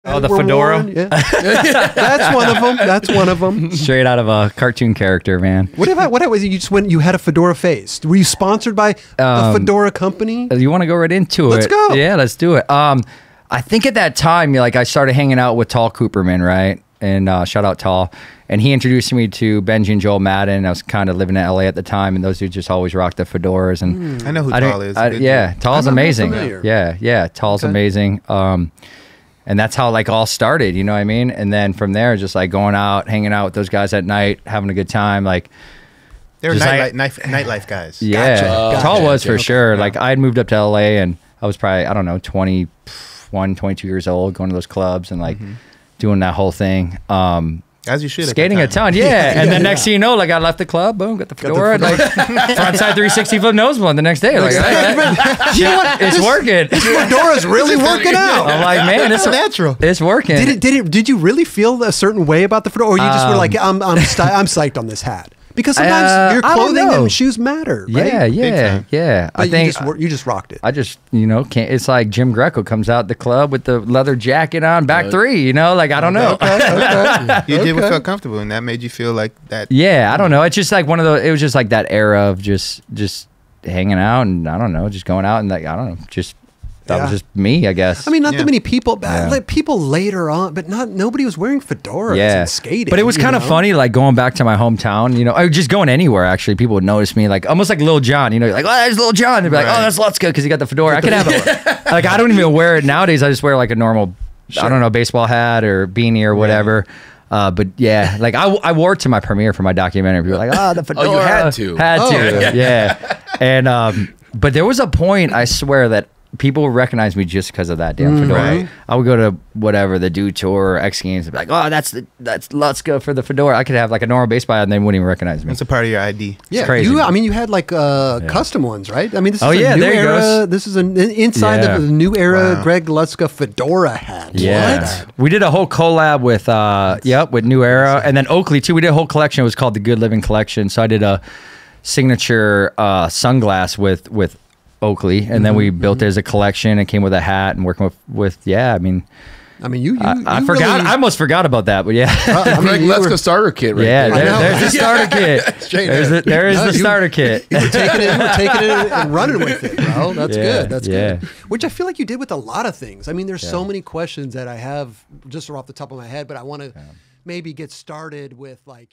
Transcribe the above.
Oh, the Fedora? Yeah. That's one of them. That's one of them. Straight out of a cartoon character, man. What was it? You just went, you had a Fedora face. Were you sponsored by a Fedora company? You want to go right into it? Let's go. Yeah, let's do it. I think at that time, like, I started hanging out with Tall Cooperman, right? And shout out Tall. And he introduced me to Benji and Joel Madden. I was kind of living in LA at the time, and those dudes just always rocked the fedoras. And I know who Tall is. Yeah, Tall's amazing. Familiar. Yeah, Tall's amazing. And that's how like all started, you know what I mean? And then from there, just like going out, hanging out with those guys at night, having a good time. Like they were nightlife guys. Yeah, Gotcha. Tall was for sure. Yeah. Like I had moved up to LA, and I was probably, I don't know, 21, 22 years old, going to those clubs and like doing that whole thing. As you should. Skating a ton, yeah. And then next thing you know, like I left the club, boom, got the fedora, like frontside 360 flip nose blunt the next day. Like, you know what? It's working. Fedora's really working out. I'm like, man, it's natural. It's working. Did you really feel a certain way about the fedora, or you just were like, I'm psyched on this hat? Because sometimes your clothing and shoes matter, right? Yeah. But I think you just rocked it. I just, can't. It's like Jim Greco comes out the club with the leather jacket on, back three. Like I don't know. You did what felt comfortable, and that made you feel like that. Yeah, I don't know. It's just like one of those. It was just like that era of just hanging out, and I don't know, just going out and like I don't know, just. That was just me, I guess. I mean, not that many people, like people later on, but nobody was wearing fedoras and skating. But it was kind of funny, like going back to my hometown, or just going anywhere, actually. People would notice me, like almost like Lil Jon, like, oh, there's Lil Jon. They'd be like, oh, that's Lutzka because he got the fedora. I could have it. Like, I don't even wear it nowadays. I just wear like a normal, I don't know, baseball hat or beanie or whatever. But yeah, like I wore it to my premiere for my documentary. People were like, oh, the fedora. Oh, you had to. Yeah. And, but there was a point, I swear, that people recognize me just because of that damn fedora. Right. I would go to whatever, the Dew Tour or X Games, and be like, oh, that's Lutzka for the fedora. I could have like a normal baseball hat and they wouldn't even recognize me. It's a part of your ID. Yeah, it's crazy. You had like custom ones, right? I mean, this is a new there era. This is an inside of the new era Greg Lutzka fedora hat. Yeah. What? We did a whole collab with with New Era, and then Oakley too. We did a whole collection. It was called the Good Living Collection. So I did a signature sunglass with Oakley, and then we built it as a collection. It came with a hat and working with I mean, I forgot. Really, I almost forgot about that, but Greg Lutzka starter kit, right? Yeah, there's the starter kit. There is the starter kit. You were taking it and running with it, bro. That's good. That's good. Which I feel like you did with a lot of things. I mean, there's so many questions that I have just off the top of my head, but I want to maybe get started with like